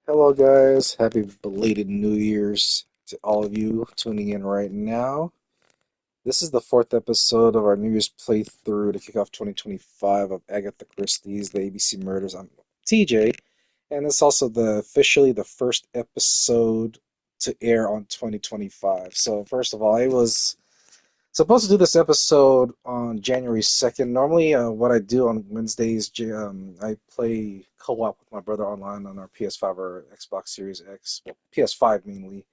Hello, guys. Happy belated New Year's to all of you tuning in right now. This is the fourth episode of our New Year's playthrough to kick off 2025 of Agatha Christie's The ABC Murders. I'm TJ, and it's also officially the first episode to air on 2025. So, first of all, I was supposed to do this episode on January 2nd. Normally, what I do on Wednesdays, I play co-op with my brother online on our PS5 or Xbox Series X, well, PS5 mainly.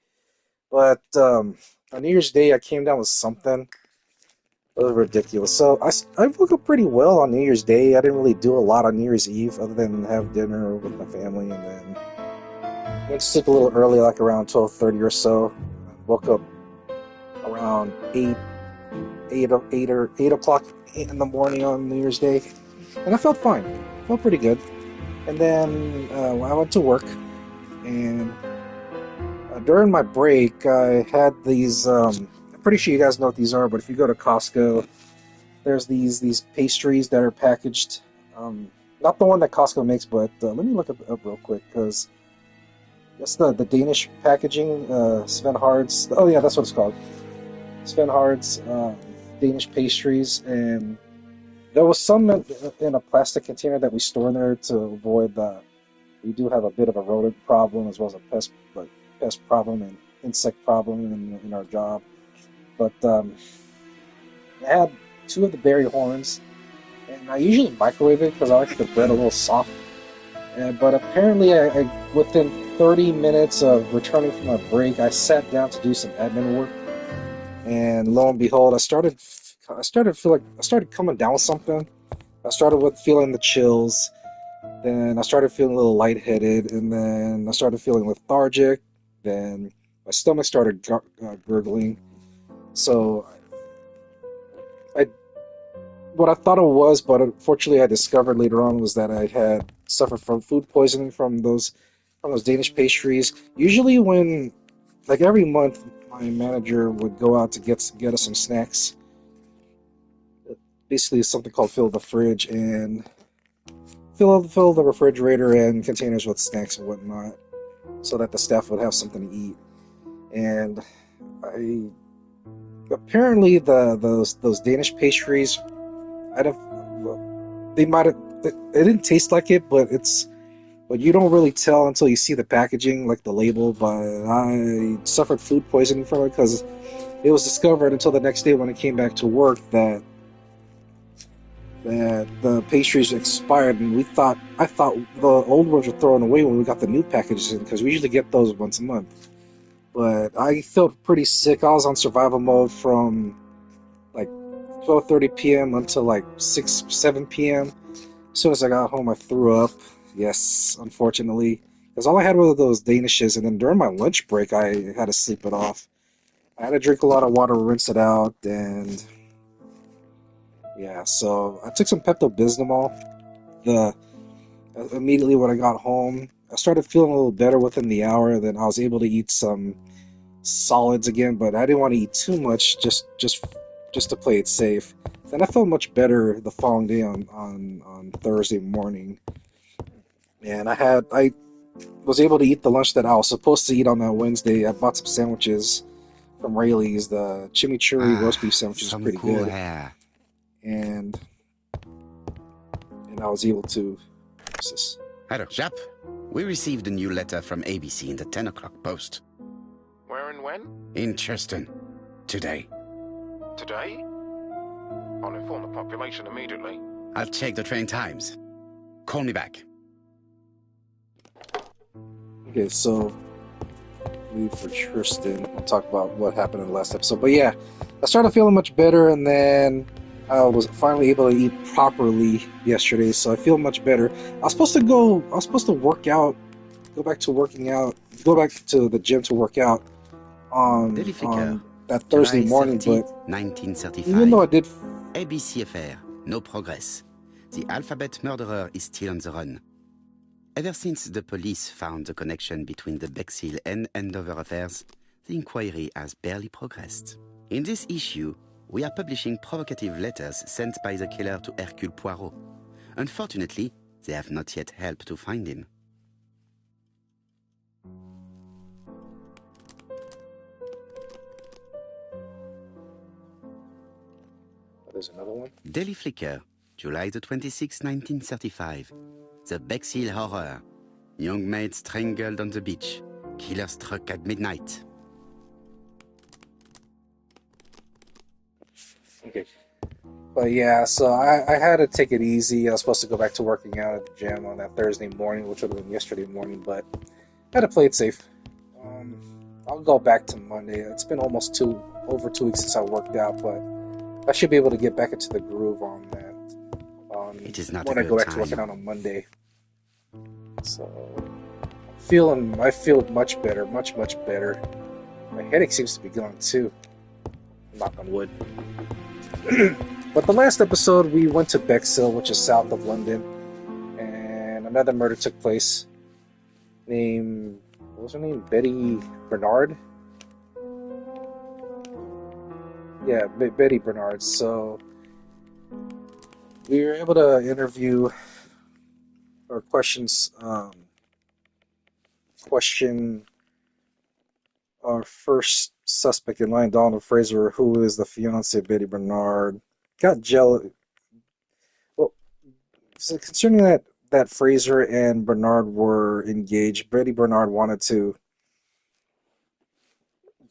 But on New Year's Day, I came down with something. It was ridiculous. So I woke up pretty well on New Year's Day. I didn't really do a lot on New Year's Eve other than have dinner with my family, and then went to sleep a little early, like around 12:30 or so. Woke up around 8 o'clock in the morning on New Year's Day, and I felt fine. Felt pretty good. And then I went to work, and during my break, I had these. I'm pretty sure you guys know what these are, but if you go to Costco, there's these pastries that are packaged. Not the one that Costco makes, but let me look up real quick because that's the Danish packaging. Sven Hard's. Oh yeah, that's what it's called. Sven Hard's Danish pastries, and there was some in a plastic container that we store in there to avoid the. We do have a bit of a rodent problem as well as a pest problem and insect problem in our job. But I had two of the berry horns, and I usually microwave it because I like the bread a little soft. But apparently, within 30 minutes of returning from my break, I sat down to do some admin work, and lo and behold, I started coming down with something. I started with feeling the chills, then I started feeling a little lightheaded, and then I started feeling lethargic. Then my stomach started gurgling. So I, what I thought it was, but unfortunately I discovered later on was that I had suffered from food poisoning from those Danish pastries. Usually, like every month, my manager would go out to get us some snacks. Basically, something called fill the fridge and fill the refrigerator and containers with snacks and whatnot, so that the staff would have something to eat. And I apparently those Danish pastries, I don't. Well, they might have. It didn't taste like it, but you don't really tell until you see the packaging, like the label. But I suffered food poisoning from it because it was discovered until the next day when I came back to work that the pastries expired, and I thought the old ones were thrown away when we got the new packages in because we usually get those once a month. But I felt pretty sick. I was on survival mode from like 12:30 p.m. until like 7 p.m. As soon as I got home, I threw up. Yes, unfortunately, because all I had were those Danishes, and then during my lunch break, I had to sleep it off. I had to drink a lot of water, rinse it out, and yeah. So I took some Pepto-Bismol. The Immediately when I got home, I started feeling a little better within the hour. Then I was able to eat some solids again, but I didn't want to eat too much, just to play it safe. Then I felt much better the following day on Thursday morning, and I was able to eat the lunch that I was supposed to eat on that Wednesday. I bought some sandwiches from Rayleigh's. The chimichurri roast beef sandwich is Some pretty cool good, hair. and I was able to. What's this? Hello, chap. We received a new letter from A.B.C. in the 10 o'clock post. Where and when? In Churston. Today. Today? I'll inform the population immediately. I'll check the train times. Call me back. Okay, so leave for Churston. We'll talk about what happened in the last episode. But yeah, I started feeling much better, and then I was finally able to eat properly yesterday, so I feel much better. I was supposed to work out, go back to working out, go back to the gym to work out on that Thursday July morning, 30, but 1935. even though I did. A.B.C. affair. No progress. The alphabet murderer is still on the run. Ever since the police found the connection between the Bexhill and Andover affairs, the inquiry has barely progressed. In this issue, we are publishing provocative letters sent by the killer to Hercule Poirot. Unfortunately, They have not yet helped to find him. There's another one. Daily Flicker, July the 26th, 1935. The Bexhill Horror. Young maid strangled on the beach. Killer struck at midnight. Okay. But yeah, so I had to take it easy. I was supposed to go back to working out at the gym on that Thursday morning, which would have been yesterday morning, but I had to play it safe. I'll go back to Monday. It's been almost over 2 weeks since I worked out, but I should be able to get back into the groove on that. It is not when a I go good back to time. working out on Monday. So I feel much better, much better. My headache seems to be gone too. Knock on wood. But the last episode, we went to Bexhill, which is south of London, and another murder took place. What was her name? Betty Bernard? Yeah, Betty Bernard. So we were able to interview or question our first suspect in line, Donald Fraser, who is the fiance of Betty Bernard. Got jealous. Well, so concerning that Fraser and Bernard were engaged, Betty Bernard wanted to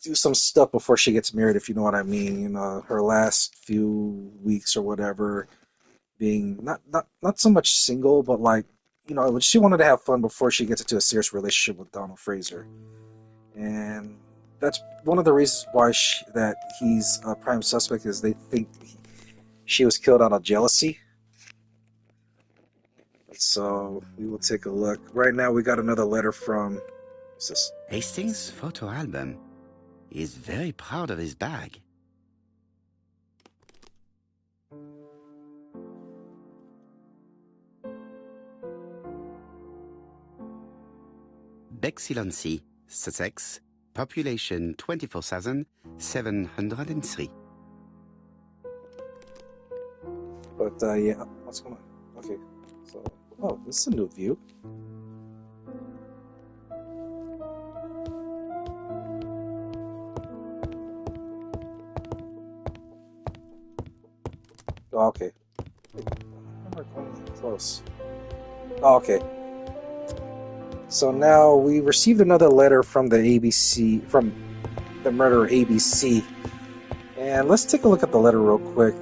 do some stuff before she gets married, if you know what I mean. You know, her last few weeks or whatever, being not so much single, but like, you know, she wanted to have fun before she gets into a serious relationship with Donald Fraser. And that's one of the reasons why he's a prime suspect, is they think she was killed out of jealousy. So we will take a look. Right now we got another letter from... What's this? Hastings' photo album. He is very proud of his bag. Bexhill-on-Sea, Sussex, population 24,703. But yeah, what's going on? Okay, so this is a new view. Oh, okay. We're close. Oh, okay. So now we received another letter from the A.B.C. from the murderer A.B.C. And let's take a look at the letter real quick.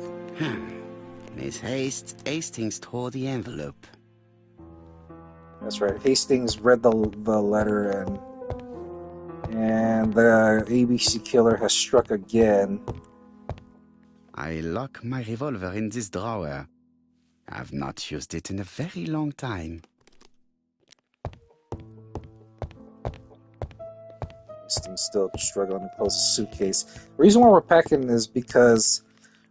Miss Hastings tore the envelope. That's right. Hastings read the letter, and the A.B.C. killer has struck again. I lock my revolver in this drawer. I've not used it in a very long time. Hastings still struggling to close the suitcase. The reason why we're packing is because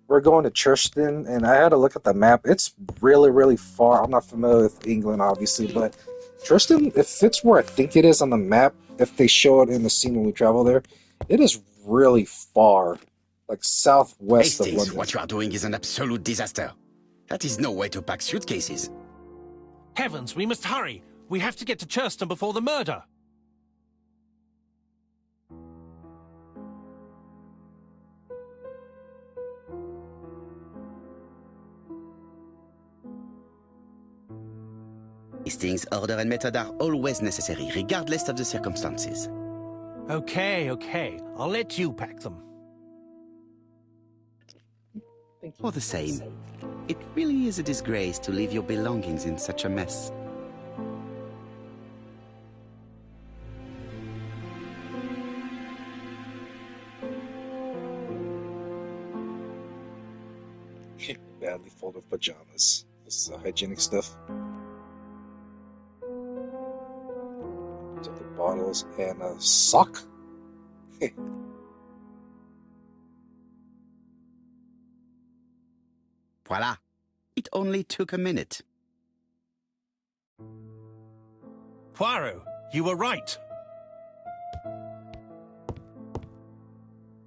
we're going to Churston, and I had to look at the map. It's really, really far. I'm not familiar with England, obviously, but Churston, if it's where I think it is on the map, if they show it in the scene when we travel there, it is really far, like southwest of Hastings, London. what you are doing is an absolute disaster. That is no way to pack suitcases. Heavens, we must hurry. We have to get to Churston before the murder. Hastings' order and method are always necessary, regardless of the circumstances. Okay. I'll let you pack them. All the same, it really is a disgrace to leave your belongings in such a mess. Badly folded pajamas. This is hygienic stuff. Took the bottles and a sock. Voila! It only took a minute. Poirot, you were right.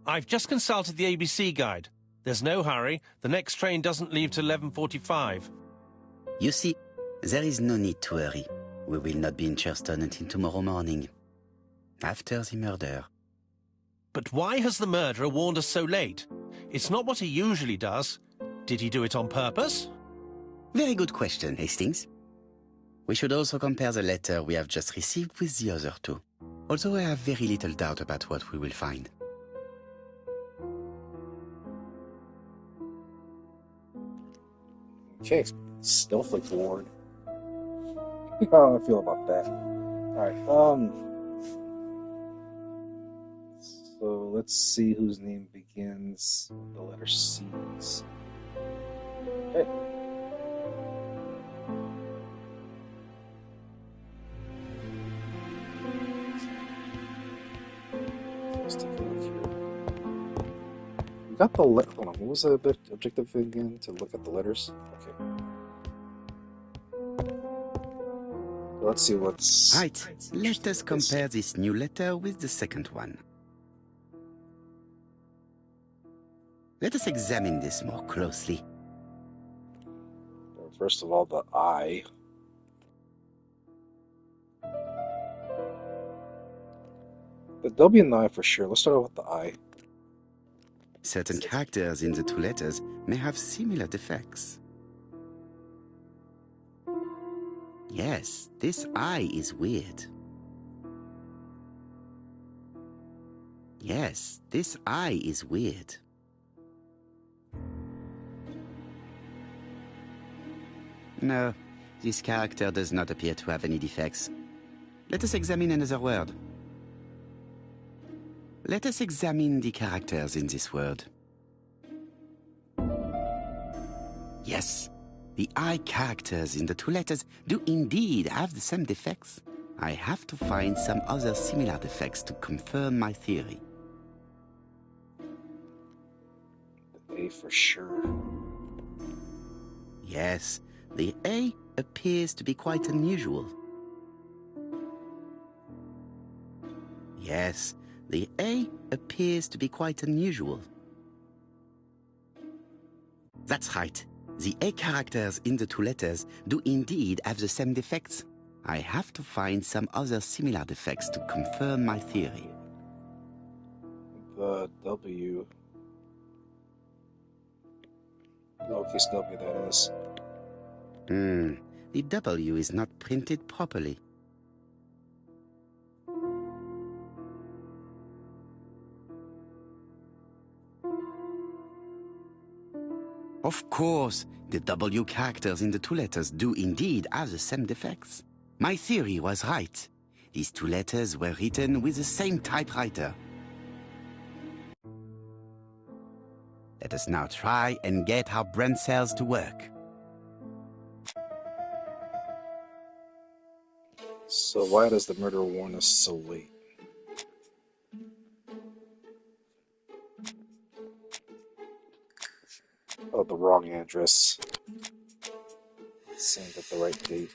I've just consulted the ABC guide. There's no hurry. The next train doesn't leave till 11:45. You see, There is no need to hurry. We will not be in Churston until tomorrow morning, after the murder. But why has the murderer warned us so late? It's not what he usually does. Did he do it on purpose? Very good question, Hastings. We should also compare the letter we have just received with the other two, although I have very little doubt about what we will find. Okay, Snowflake Award. How do I feel about that? Alright, so let's see whose name begins with the letter C's. Okay. Let's take a look here. We got the letter. Hold on, what was the objective again? To look at the letters? Okay. Let's see what's... Right, let us compare this new letter with the second one. Let us examine this more closely. First of all, the I. The W and the I for sure. Let's start out with the I. Certain characters in the two letters may have similar defects. Yes, this I is weird. Yes, this I is weird. No, this character does not appear to have any defects. Let us examine another word. Let us examine the characters in this word. Yes, the I characters in the two letters do indeed have the same defects. I have to find some other similar defects to confirm my theory. The A for sure. Yes, the A appears to be quite unusual. Yes, the A appears to be quite unusual. That's right. The A characters in the two letters do indeed have the same defects. I have to find some other similar defects to confirm my theory. The W. Lowercase W, that is. The W is not printed properly. Of course, the W characters in the two letters do indeed have the same defects. My theory was right. These two letters were written with the same typewriter. Let us now try and get our brain cells to work. So why does the murderer warn us so late? Oh, the wrong address. Sent at the right date.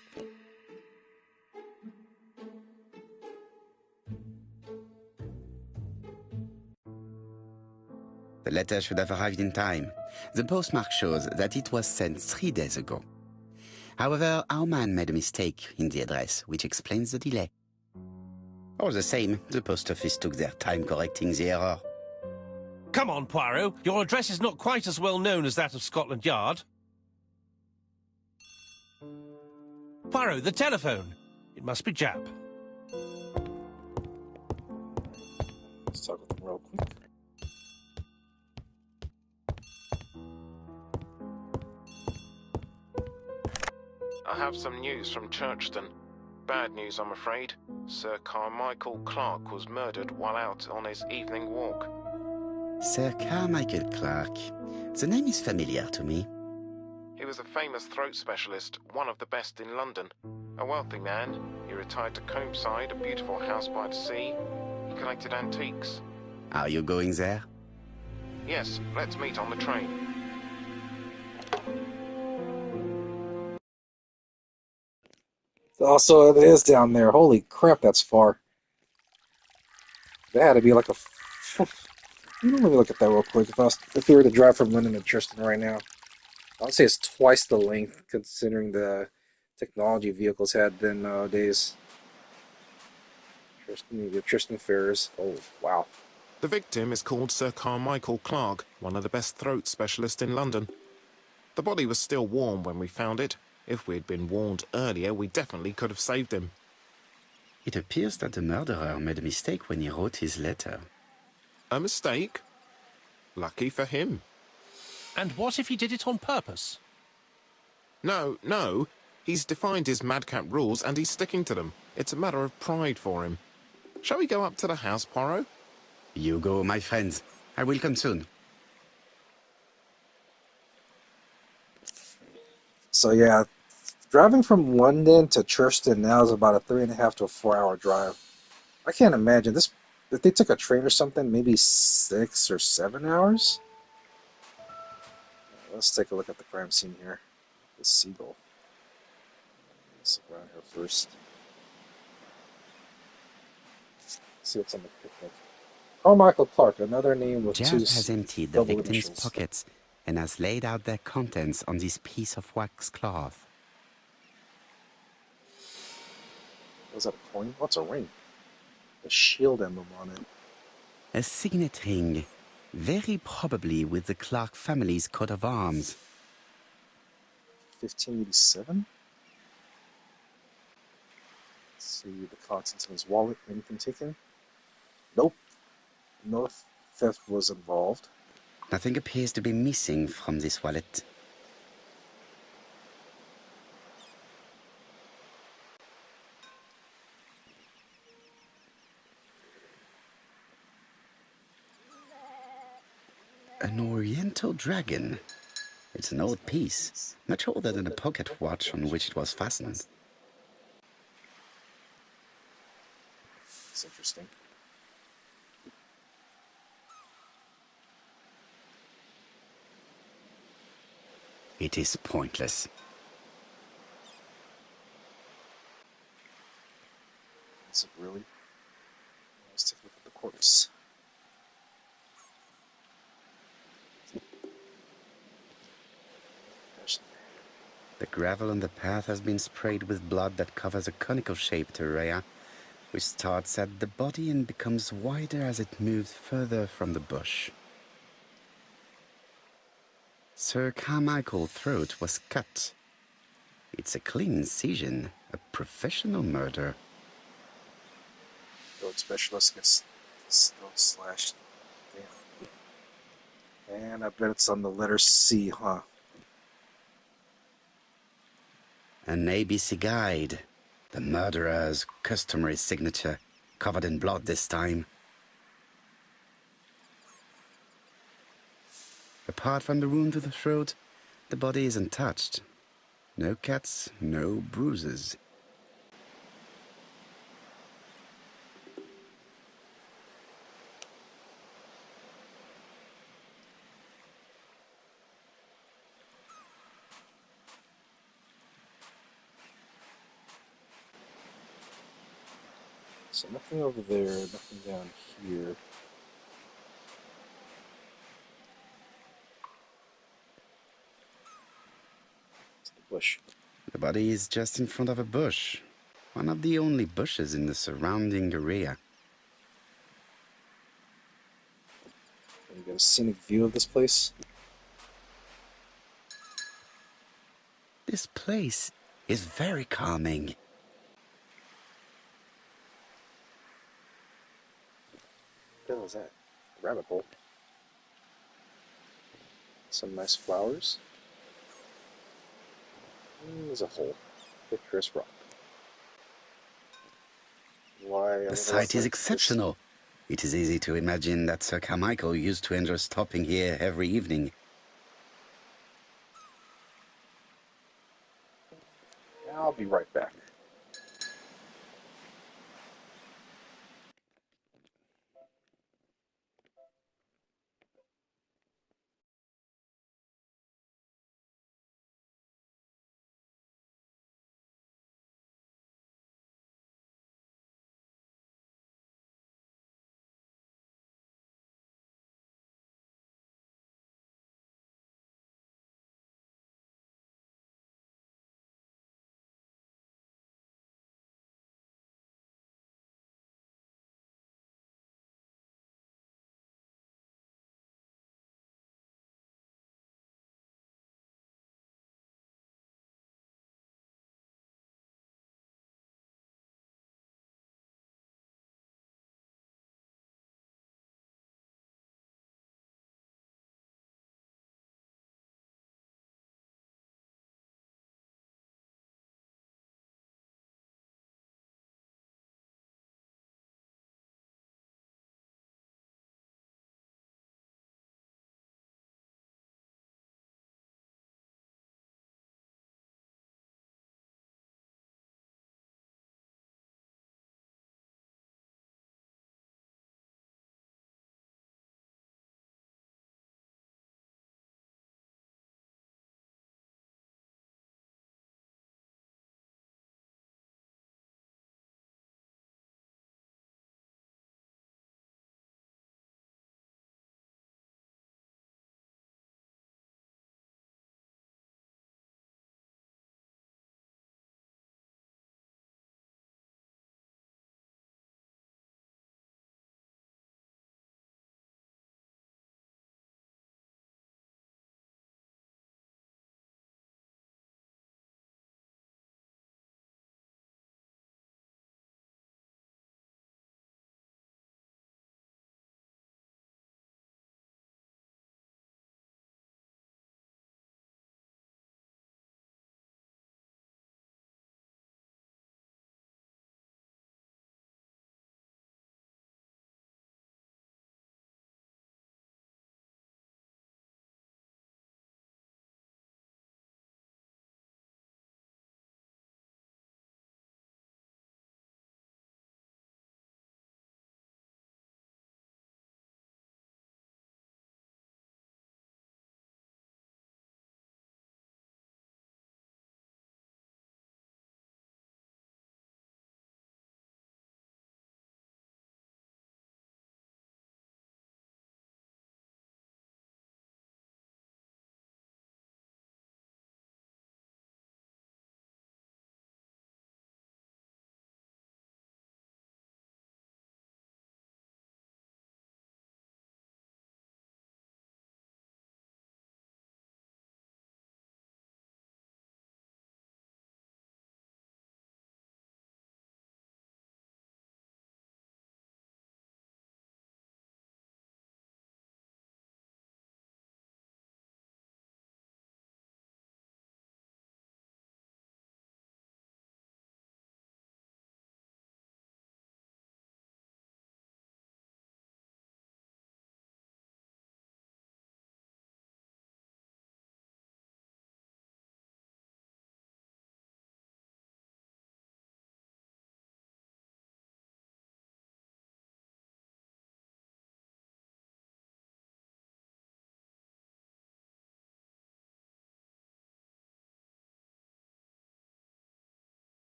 The letter should have arrived in time. The postmark shows that it was sent 3 days ago. However, our man made a mistake in the address, which explains the delay. All the same, the post office took their time correcting the error. Come on, Poirot. Your address is not quite as well known as that of Scotland Yard. Poirot, the telephone. It must be Jap. Let's talk with him real quick. I have some news from Churston. Bad news, I'm afraid. Sir Carmichael Clark was murdered while out on his evening walk. Sir Carmichael Clark. The name is familiar to me. He was a famous throat specialist, one of the best in London. A wealthy man, he retired to Combside, a beautiful house by the sea. He collected antiques. Are you going there? Yes, let's meet on the train. Also, it is down there. Holy crap, that's far. That had to be like a... Let me look at that real quick. If we were to drive from London to Churston right now, I'd say it's twice the length, considering the technology vehicles had then nowadays. Tristan Ferris. Oh, wow. The victim is called Sir Carmichael Clark, one of the best throat specialists in London. The body was still warm when we found it. If we'd been warned earlier, we definitely could have saved him. It appears that the murderer made a mistake when he wrote his letter. A mistake? Lucky for him. And what if he did it on purpose? No. He's defined his madcap rules and he's sticking to them. It's a matter of pride for him. Shall we go up to the house, Poirot? You go, my friends. I will come soon. So yeah, driving from London to Churston now is about a 3.5 to 4 hour drive. I can't imagine this. If they took a train or something, maybe 6 or 7 hours. Let's take a look at the crime scene here. The seagull. Let's look around here first. See what's on the picnic. Carmichael Clark, another name with two Jazz has emptied the double victim's initials. pockets and has laid out their contents on this piece of wax cloth. Was that a coin? What's a ring? A shield emblem on it. A signet ring, very probably with the Clark family's coat of arms. 1587? Let's see the contents of his wallet. Anything taken? Nope. No theft was involved. Nothing appears to be missing from this wallet. An oriental dragon. It's an old piece, much older than the pocket watch on which it was fastened. It's interesting. It is pointless. Is it really? Let's take a look at the corpse. The gravel on the path has been sprayed with blood that covers a conical-shaped area, which starts at the body and becomes wider as it moves further from the bush. Sir Carmichael's throat was cut. It's a clean incision, a professional murder. Throat specialist gets throat slashed. Damn. And I bet it's on the letter C, huh? An A.B.C. guide. The murderer's customary signature, covered in blood this time. Apart from the wound to the throat, the body is untouched. No cuts, no bruises. So nothing over there, nothing down here. It's the bush. The body is just in front of a bush, one of the only bushes in the surrounding area. Can you get a scenic view of this place? This place is very calming. What the hell is that? A rabbit hole. Some nice flowers. There's a hole. Picturesque rock. Why? The site is exceptional. It is easy to imagine that Sir Carmichael used to enjoy stopping here every evening. I'll be right back.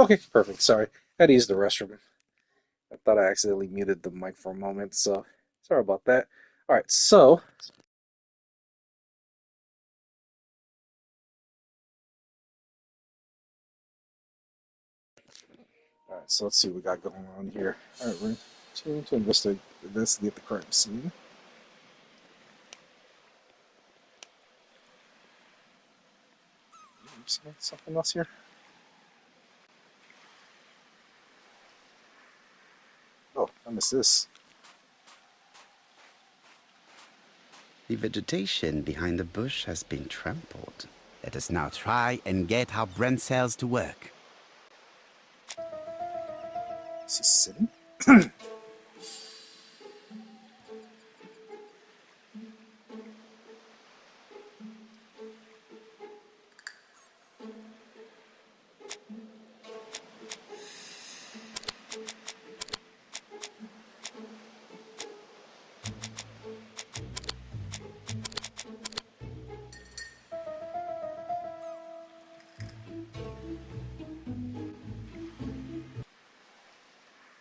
Okay, perfect. Sorry. I had to use the restroom. I thought I accidentally muted the mic for a moment, so sorry about that. Alright, so let's see what we got going on here. Alright, we're to investigate the crime scene. Something else here? Oh, I missed this. The vegetation behind the bush has been trampled. Let us now try and get our brain cells to work. Is he sitting?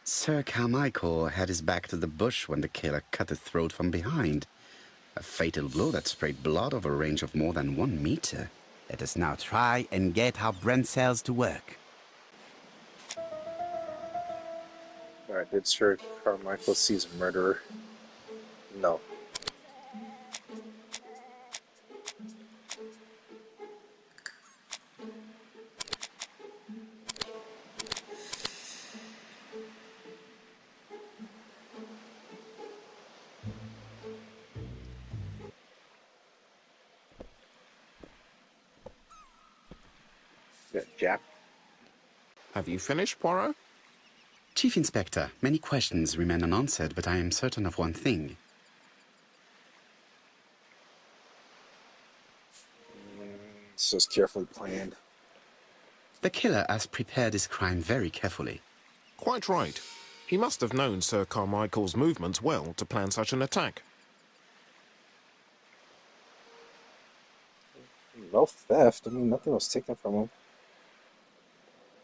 Sir Carmichael had his back to the bush when the killer cut his throat from behind. A fatal blow that sprayed blood over a range of more than 1 meter. Let us now try and get our brain cells to work. Alright, did Sir Carmichael sees a murderer? No. Yeah, Jack. Have you finished, Poirot? Chief Inspector, many questions remain unanswered, but I am certain of one thing. This was carefully planned. The killer has prepared his crime very carefully. Quite right. He must have known Sir Carmichael's movements well to plan such an attack. No theft. I mean, nothing was taken from him.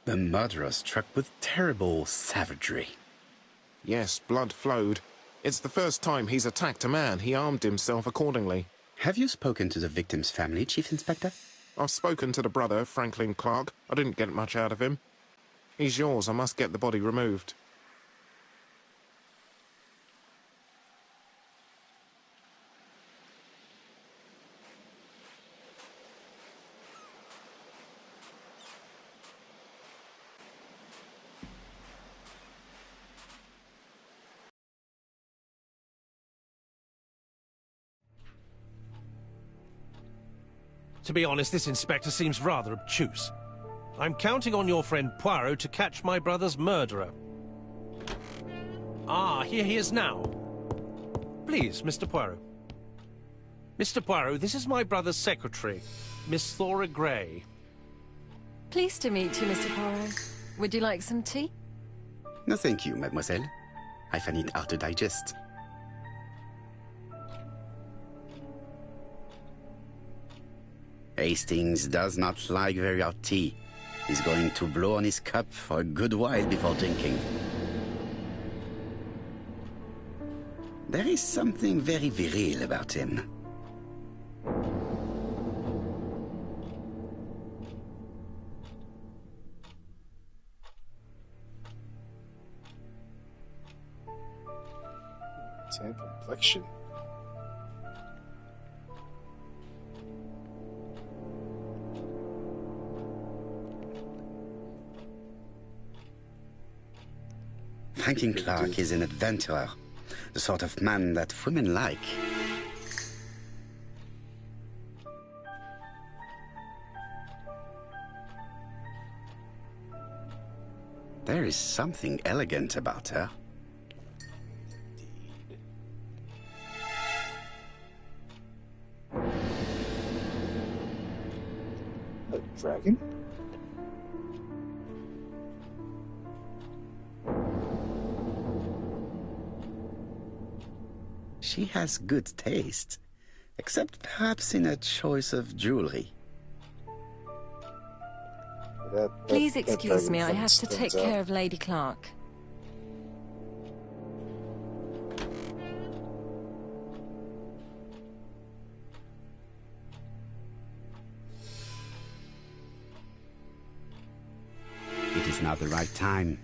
The murderer struck with terrible savagery. Yes, blood flowed. It's the first time he's attacked a man. He armed himself accordingly. Have you spoken to the victim's family, Chief Inspector? I've spoken to the brother, Franklin Clark. I didn't get much out of him. He's yours. I must get the body removed. To be honest, this inspector seems rather obtuse. I'm counting on your friend Poirot to catch my brother's murderer. Ah, here he is now. Please, Mr. Poirot. Mr. Poirot, this is my brother's secretary, Miss Thora Gray. Pleased to meet you, Mr. Poirot. Would you like some tea? No, thank you, mademoiselle. I find it hard to digest. Hastings does not like very hot tea. He's going to blow on his cup for a good while before drinking. There is something very viril about him. Tan complexion. Franklin Clark is an adventurer, the sort of man that women like. There is something elegant about her. A dragon? She has good taste, except perhaps in her choice of jewelry. Please that excuse dragon me, I thing have to take stands out. care of Lady Clark. It is not the right time.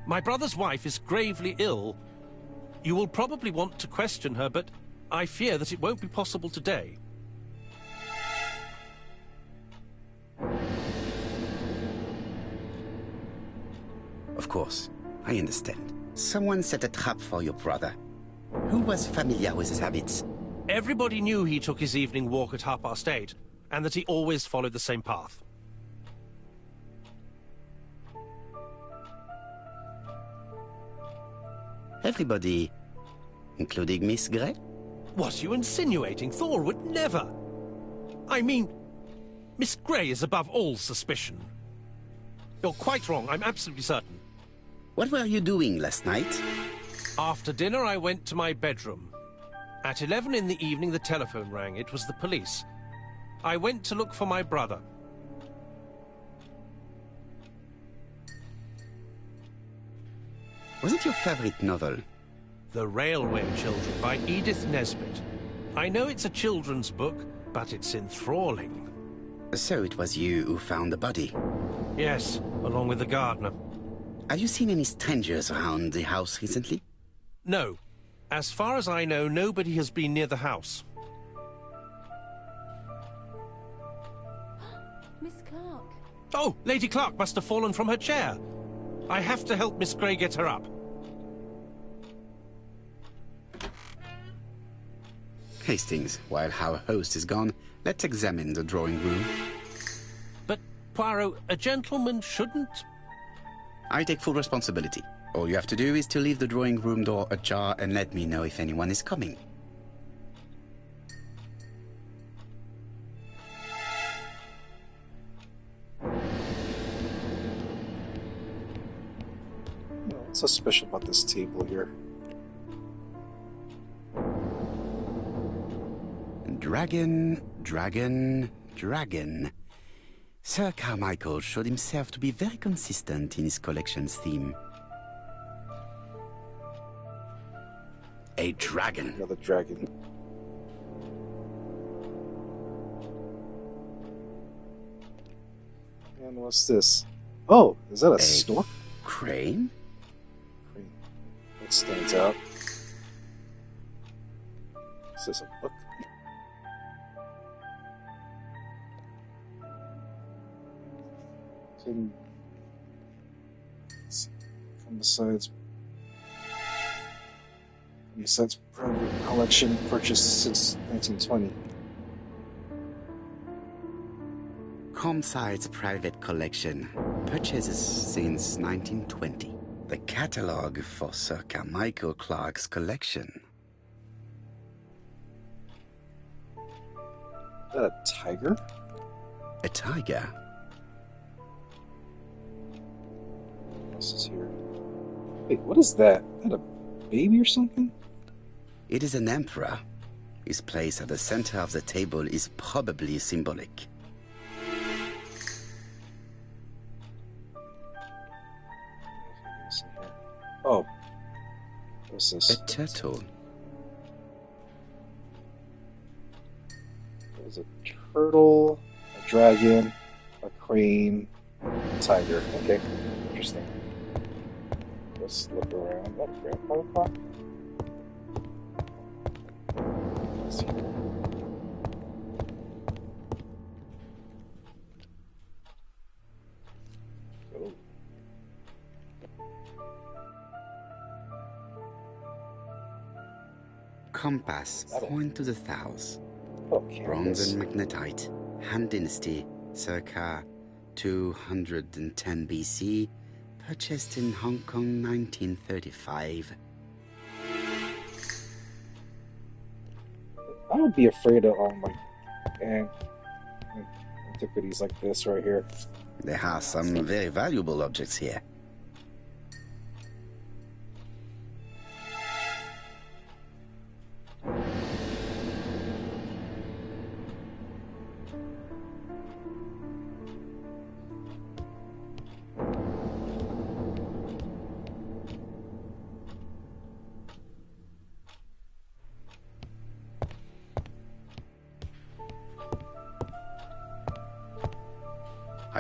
My brother's wife is gravely ill. You will probably want to question her, but I fear that it won't be possible today. Of course, I understand. Someone set a trap for your brother. Who was familiar with his habits? Everybody knew he took his evening walk at 8:30, and that he always followed the same path. Everybody, including Miss Grey? What are you insinuating? Thor would never. I mean, Miss Grey is above all suspicion. You're quite wrong, I'm absolutely certain. What were you doing last night? After dinner, I went to my bedroom. At 11 in the evening, the telephone rang. It was the police. I went to look for my brother. Was it your favorite novel? The Railway Children by Edith Nesbit. I know it's a children's book, but it's enthralling. So it was you who found the body. Yes, along with the gardener. Have you seen any strangers around the house recently? No. As far as I know, nobody has been near the house. Miss Clark. Oh, Lady Clark must have fallen from her chair. I have to help Miss Grey get her up. Hastings, while our host is gone, let's examine the drawing room. But, Poirot, a gentleman shouldn't... I take full responsibility. All you have to do is to leave the drawing room door ajar and let me know if anyone is coming. What's so special about this table here? Dragon, dragon, dragon. Sir Carmichael showed himself to be very consistent in his collection's theme. A dragon. Another dragon. And what's this? Oh, is that a stork? Crane? That stands out. Is this a book? Besides private collection purchased since 1920. Comside's private collection, purchases since 1920. The catalogue for Sir Carmichael Clark's collection. Is that a tiger? A tiger? This is here. Wait, what is that? Is that a baby or something? It is an emperor. His place at the center of the table is probably symbolic. Oh. What's this? A turtle. There's a turtle, a dragon, a crane, a tiger. Okay, interesting. Let's look around. That grandfather clock? Let's see here. Oh. Compass, point to the thous. Oh, Bronze and magnetite. Han Dynasty, circa 210 BC. Purchased in Hong Kong, 1935. I would be afraid of antiquities like this right here. There are some very valuable objects here.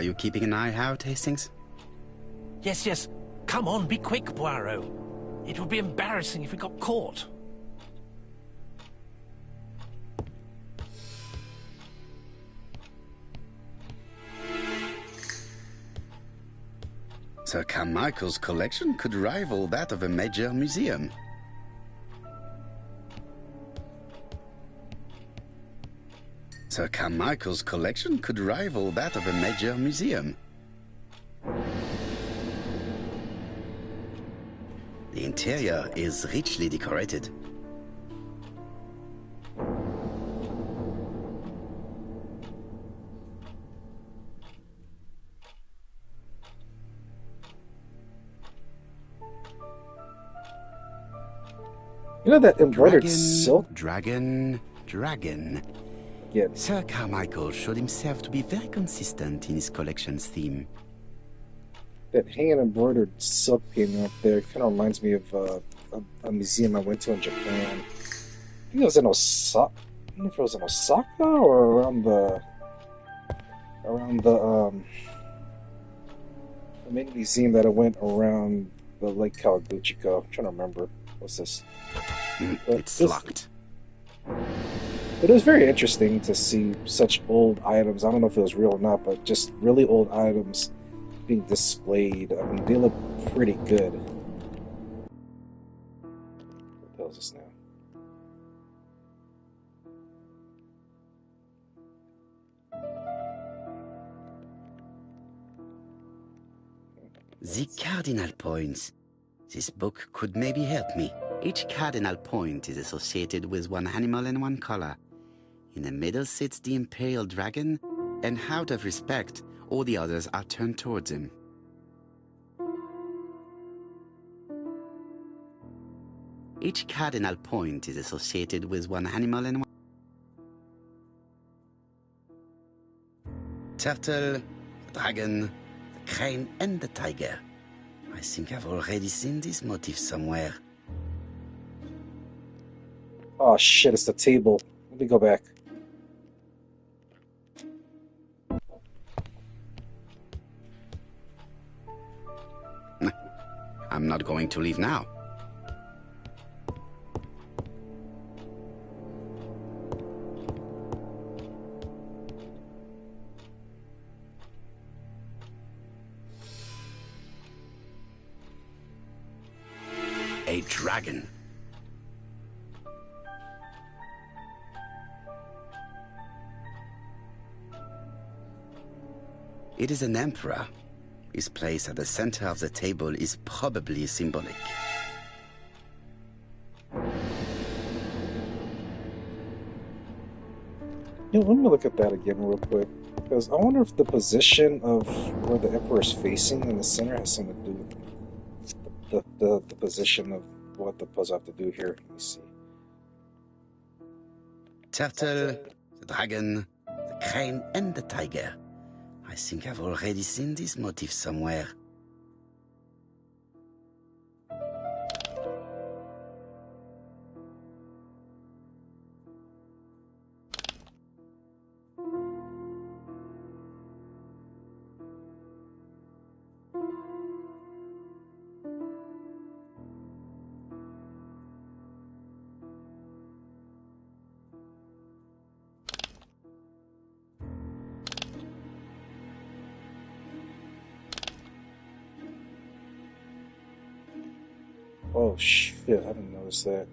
you keeping an eye out, Hastings? Yes, yes. Come on, be quick, Poirot. It would be embarrassing if we got caught. Sir Carmichael's collection could rival that of a major museum. Sir Carmichael's collection could rival that of a major museum. The interior is richly decorated. You know that embroidered silk? Dragon. Yeah. Sir Carmichael showed himself to be very consistent in his collection's theme. That hanging embroidered silk painting up there kind of reminds me of a museum I went to in Japan. I think it was in Osaka. I don't know if it was in Osaka or around the main museum that I went around the Lake Kawaguchiko. I'm trying to remember. What's this? It's locked. But it was very interesting to see such old items. I don't know if it was real or not, but just really old items being displayed. I mean, they look pretty good. What the hell is this now? The cardinal points. This book could maybe help me. Each cardinal point is associated with one animal and one color. In the middle sits the imperial dragon, and out of respect, all the others are turned towards him. Each cardinal point is associated with one animal and one turtle, the dragon, the crane, and the tiger. I think I've already seen this motif somewhere. Oh shit, it's the table. Let me go back. I'm not going to leave now. A dragon. It is an emperor. His place at the center of the table is probably symbolic. Yeah, let me look at that again real quick. Because I wonder if the position of where the emperor is facing in the center has something to do with the position of what the puzzle have to do here. Let me see. Turtle, the dragon, the crane, and the tiger. I think I've already seen this motif somewhere. Oh shit, I didn't notice that.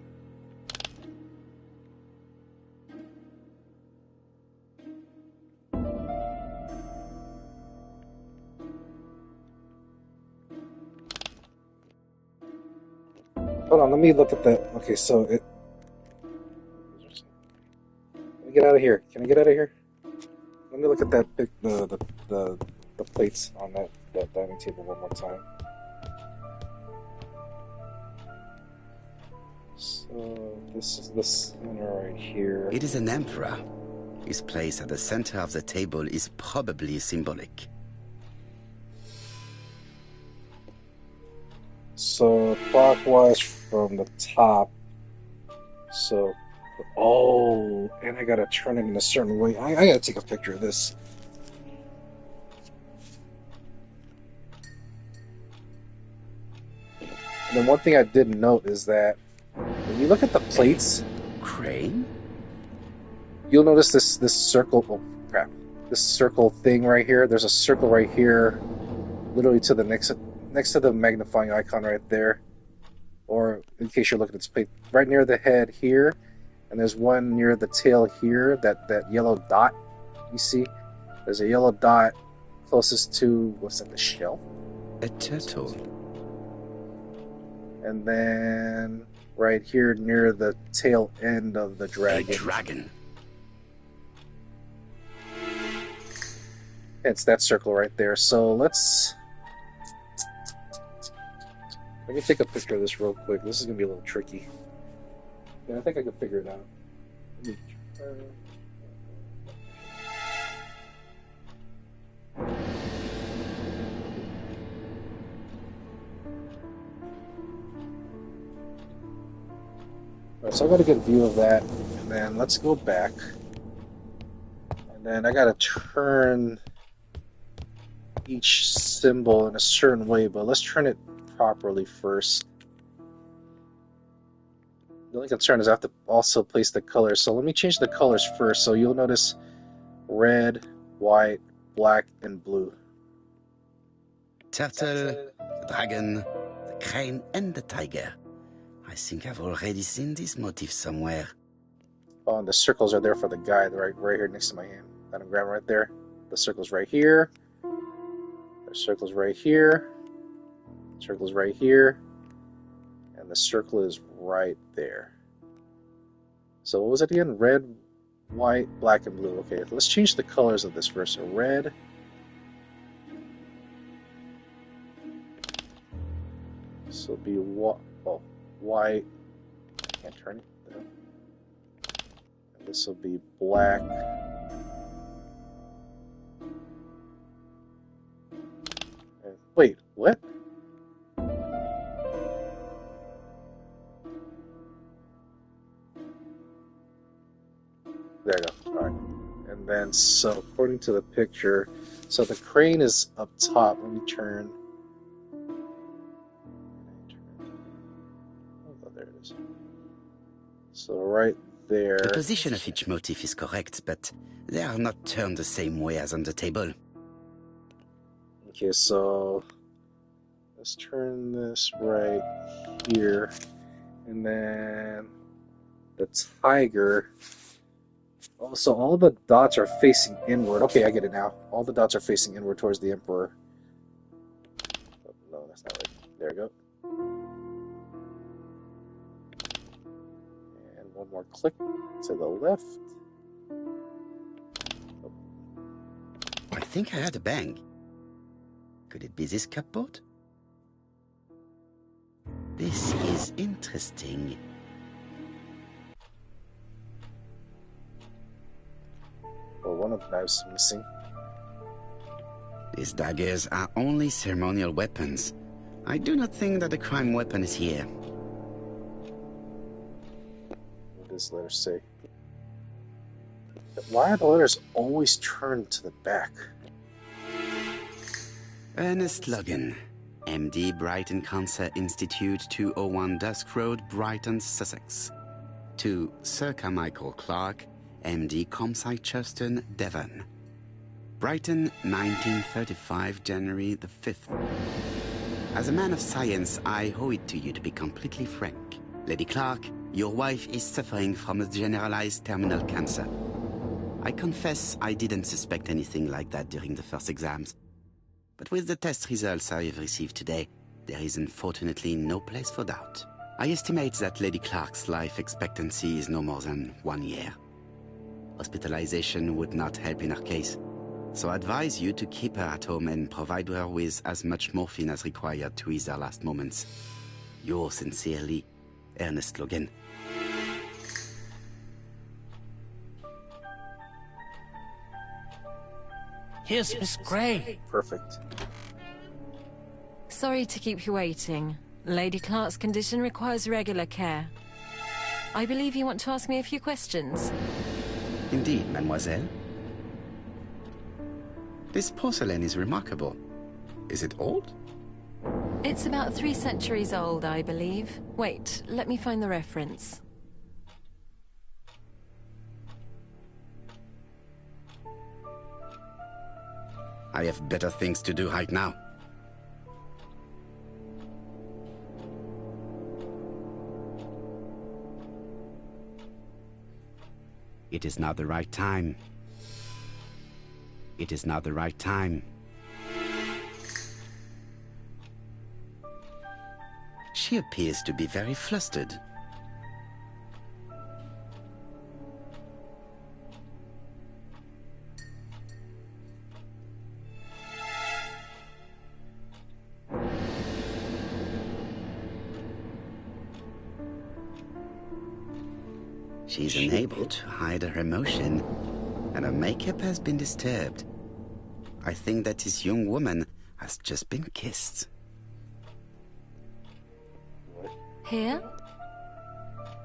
Hold on, let me look at that. Okay, so it... Let me get out of here. Can I get out of here? Let me look at that the plates on that dining table one more time. So this is the center right here. It is an emperor. His place at the center of the table is probably symbolic. So clockwise from the top. So, oh, and I gotta turn it in a certain way. I gotta take a picture of this. And then one thing I did note is that when you look at the plates, Crane? you'll notice this circle. Oh crap! This circle thing right here. There's a circle right here, literally to the next to the magnifying icon right there. Or in case you're looking at this plate, right near the head here, and there's one near the tail here. That yellow dot you see. There's a yellow dot closest to what's that? The shell. A turtle. And then right here near the tail end of the dragon. A dragon. It's that circle right there. So let me take a picture of this real quick. This is going to be a little tricky. Yeah, I think I can figure it out. Let me try. Alright, so I got to get a view of that, and then let's go back. And then I got to turn each symbol in a certain way, but let's turn it properly first. The only concern is I have to also place the colors. So let me change the colors first. So you'll notice red, white, black, and blue. Turtle, the dragon, the crane, and the tiger. I think I've already seen this motif somewhere. Oh, and the circles are there for the guy right here next to my hand. That I'm grabbing right there. The circle's right here. The circle's right here. Circle's right here. And the circle is right there. So what was it again? Red, white, black, and blue. Okay, let's change the colors of this first. So red. This will be white. Can't turn it. There. And this will be black. And, wait, what? There you go. Alright. And then, so according to the picture, so the crane is up top. Let me turn. Oh, there it is. So right there. The position of each motif is correct, but they are not turned the same way as on the table. Okay, so let's turn this right here. And then the tiger. Oh, so all the dots are facing inward. Okay, I get it now. All the dots are facing inward towards the emperor. Oh, no, that's not right. There we go. And one more click to the left. Oh. I think I heard a bang. Could it be this cupboard? This is interesting. Well, one of the knives is missing. These daggers are only ceremonial weapons. I do not think that the crime weapon is here. What does the letter say? Why are the letters always turned to the back? Ernest Logan, MD, Brighton Cancer Institute, 201 Dusk Road, Brighton, Sussex. To Sir Carmichael Clark, MD, Comsite, Churston, Devon. Brighton, 1935, January the 5th. As a man of science, I owe it to you to be completely frank. Lady Clark, your wife is suffering from a generalized terminal cancer. I confess I didn't suspect anything like that during the first exams. But with the test results I have received today, there is unfortunately no place for doubt. I estimate that Lady Clark's life expectancy is no more than 1 year. Hospitalization would not help in her case, so I advise you to keep her at home and provide her with as much morphine as required to ease her last moments. Yours sincerely, Ernest Logan. Here's Miss Gray. Perfect. Sorry to keep you waiting. Lady Clark's condition requires regular care. I believe you want to ask me a few questions. Indeed, mademoiselle. This porcelain is remarkable. Is it old? It's about 3 centuries old, I believe. Wait, let me find the reference. I have better things to do right now. It is not the right time. It is not the right time. She appears to be very flustered. She's unable to hide her emotion, and her makeup has been disturbed. I think that this young woman has just been kissed. Here?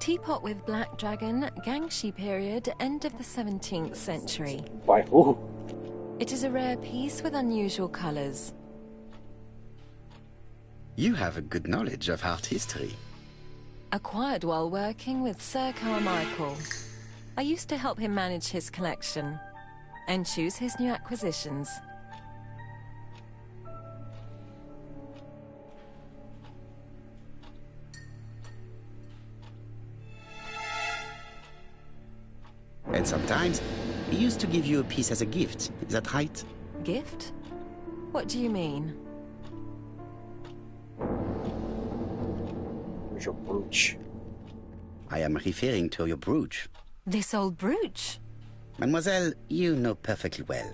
Teapot with Black Dragon, Gangshi period, end of the 17th century. By who? It is a rare piece with unusual colors. You have a good knowledge of art history. Acquired while working with Sir Carmichael. I used to help him manage his collection and choose his new acquisitions. And sometimes, he used to give you a piece as a gift. Is that right? Gift? What do you mean? Where's your brooch? I am referring to your brooch. This old brooch? Mademoiselle, you know perfectly well.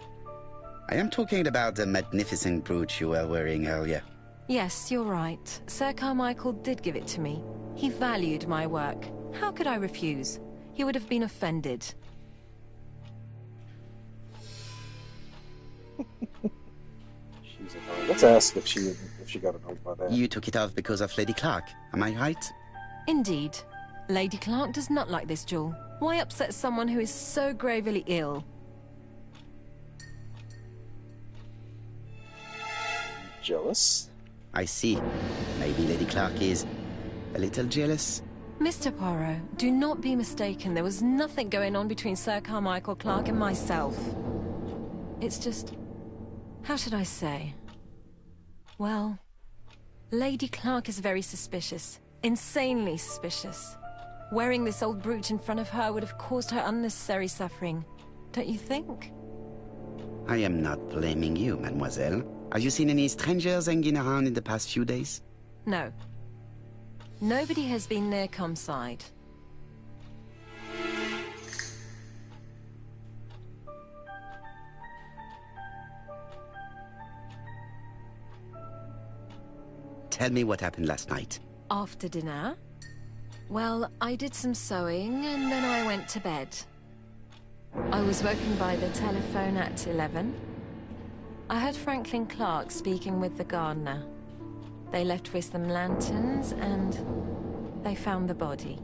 I am talking about the magnificent brooch you were wearing earlier. Yes, you're right. Sir Carmichael did give it to me. He valued my work. How could I refuse? He would have been offended. She's annoying. Let's ask if she got annoyed by that. You took it off because of Lady Clark, am I right? Indeed. Lady Clark does not like this jewel. Why upset someone who is so gravely ill? Jealous? I see. Maybe Lady Clark is a little jealous. Mr. Poirot, do not be mistaken. There was nothing going on between Sir Carmichael Clark and myself. It's just... how should I say? Well, Lady Clark is very suspicious. Insanely suspicious. Wearing this old brooch in front of her would have caused her unnecessary suffering. Don't you think? I am not blaming you, mademoiselle. Have you seen any strangers hanging around in the past few days? No. Nobody has been near Comside. Tell me what happened last night. After dinner? Well, I did some sewing and then I went to bed. I was woken by the telephone at 11. I heard Franklin Clark speaking with the gardener. They left with some lanterns and they found the body.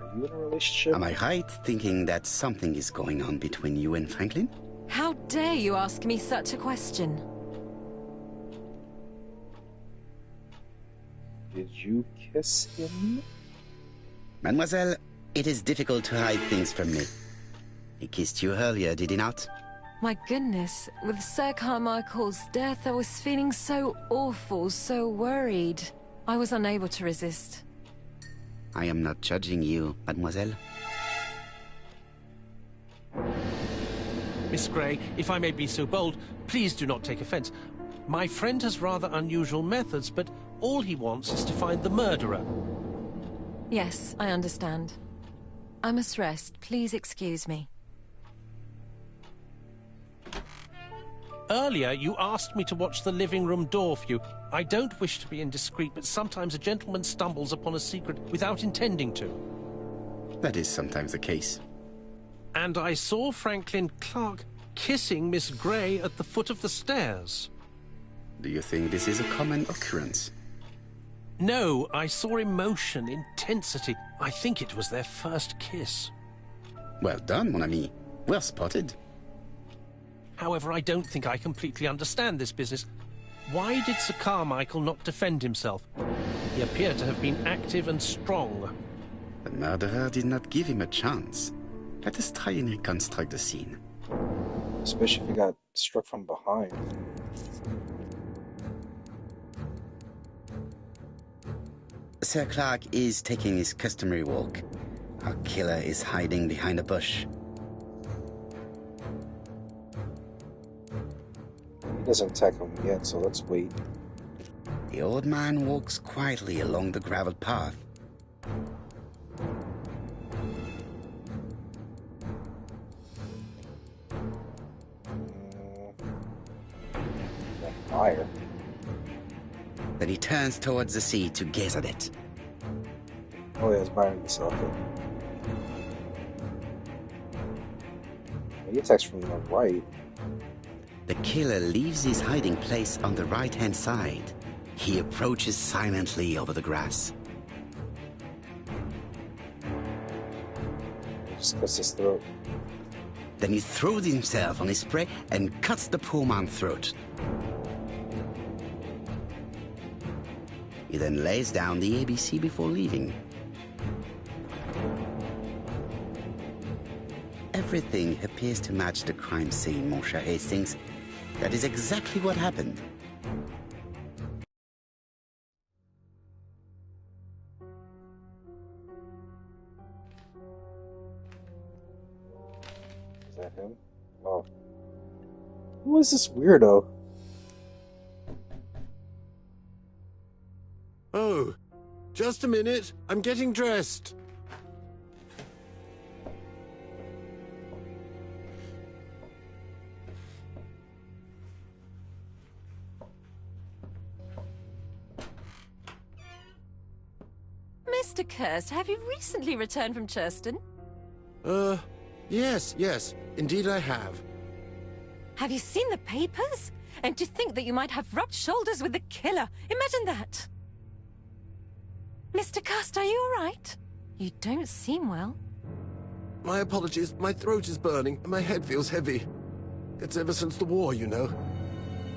Are you in a relationship? Am I right thinking that something is going on between you and Franklin? How dare you ask me such a question? Did you kiss him? Mademoiselle, it is difficult to hide things from me. He kissed you earlier, did he not? My goodness, with Sir Carmichael's death, I was feeling so awful, so worried. I was unable to resist. I am not judging you, mademoiselle. Miss Grey, if I may be so bold, please do not take offense. My friend has rather unusual methods, but all he wants is to find the murderer. Yes, I understand. I must rest. Please excuse me. Earlier, you asked me to watch the living room door for you. I don't wish to be indiscreet, but sometimes a gentleman stumbles upon a secret without intending to. That is sometimes the case. And I saw Franklin Clark kissing Miss Grey at the foot of the stairs. Do you think this is a common occurrence? No, I saw emotion, intensity. I think it was their first kiss. Well done, mon ami. Well spotted. However, I don't think I completely understand this business. Why did Sir Carmichael not defend himself? He appeared to have been active and strong. The murderer did not give him a chance. Let us try and reconstruct the scene. Especially if he got struck from behind. Sir Clark is taking his customary walk. Our killer is hiding behind a bush. He doesn't attack him yet, so let's wait. The old man walks quietly along the gravel path. That fire. Then he turns towards the sea to gaze at it. Oh, yeah, it's firing himself. He attacks from the right. The killer leaves his hiding place on the right-hand side. He approaches silently over the grass. He just cuts his throat. Then he throws himself on his prey and cuts the poor man's throat. He then lays down the A.B.C. before leaving. Everything appears to match the crime scene, mon cher Hastings. That is exactly what happened. Is that him? Oh. Who is this weirdo? Oh, just a minute. I'm getting dressed. Mr. Kirst, have you recently returned from Churston? Yes. Indeed I have. Have you seen the papers? And to think that you might have rubbed shoulders with the killer. Imagine that. Mr. Kirst, are you all right? You don't seem well. My apologies. My throat is burning and my head feels heavy. It's ever since the war, you know.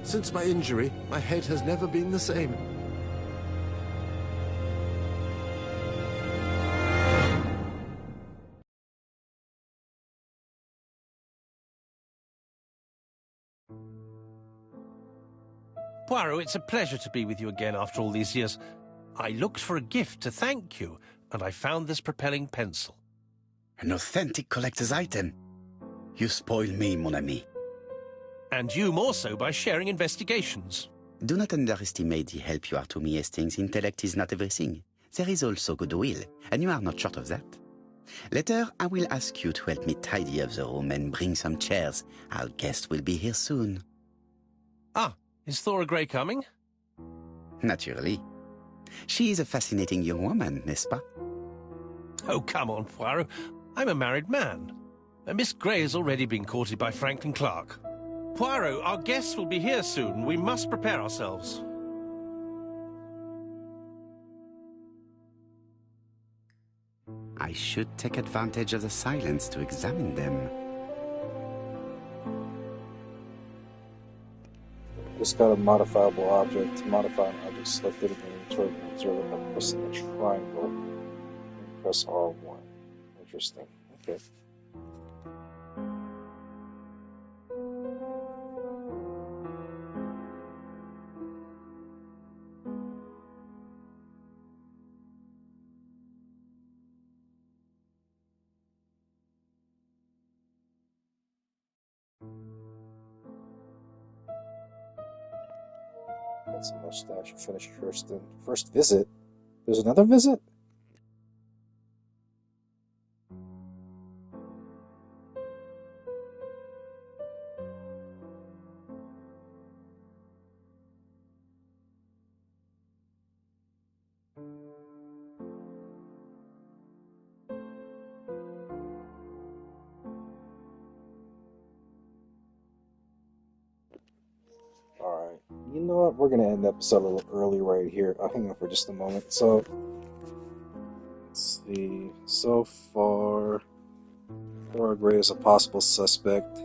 Since my injury, my head has never been the same. Poirot, it's a pleasure to be with you again after all these years. I looked for a gift to thank you, and I found this propelling pencil. An authentic collector's item. You spoil me, mon ami. And you more so by sharing investigations. Do not underestimate the help you are to me, Hastings. Intellect is not everything. There is also goodwill, and you are not short of that. Later, I will ask you to help me tidy up the room and bring some chairs. Our guest will be here soon. Ah, is Thora Grey coming? Naturally. She is a fascinating young woman, n'est-ce pas? Oh, come on, Poirot. I'm a married man. Miss Grey has already been courted by Franklin Clark. Poirot, our guests will be here soon. We must prepare ourselves. I should take advantage of the silence to examine them. Just got a modifiable object. To modify an object selected in the inventory and observe it by pressing the triangle. And press R1. Interesting. Okay. That's a mustache. You finished Churston. First visit? There's another visit? Alright. You know what? We're going to end the episode a little early right here. I'll hang on for just a moment. So, let's see. So far, Thora Gray is a possible suspect.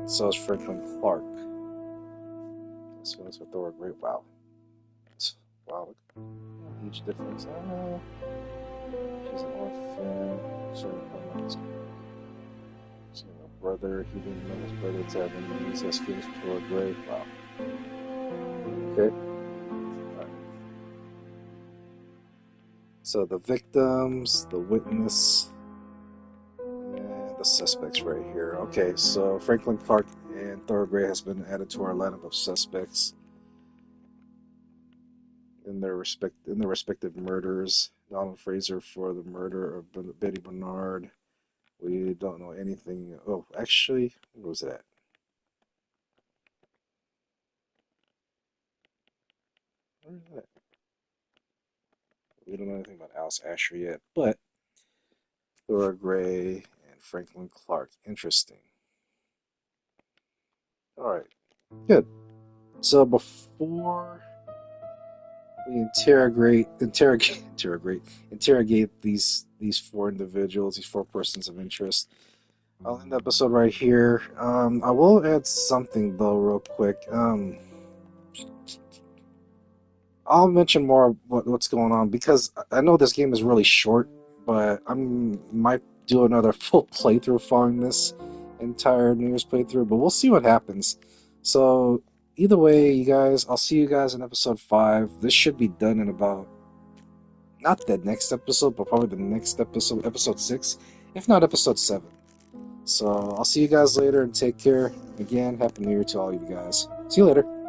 So is Franklin Clark. This one's with Thora Gray. Wow. Wow, look at the age difference. She's an orphan. So a brother, he didn't know his brother to have any use as feelings for Thora Gray. Wow. Okay. Right. So the victims, the witness, and the suspects right here. Okay, so Franklin Clark and Thora Gray has been added to our lineup of suspects in their respective murders. Donald Fraser for the murder of Betty Bernard. We don't know anything. Oh, actually, what was that? Where is that? We don't know anything about Alice Asher yet, but Thora Gray and Franklin Clark. Interesting. All right, good. So before we interrogate these four individuals, these four persons of interest, I'll end the episode right here. I will add something though, real quick. I'll mention more of what's going on because I know this game is really short, but I might do another full playthrough following this entire New Year's playthrough, but we'll see what happens. So either way, you guys, I'll see you guys in episode 5. This should be done in about, not the next episode, but probably the next episode, episode 6, if not episode 7. So I'll see you guys later and take care. Again, Happy New Year to all of you guys. See you later.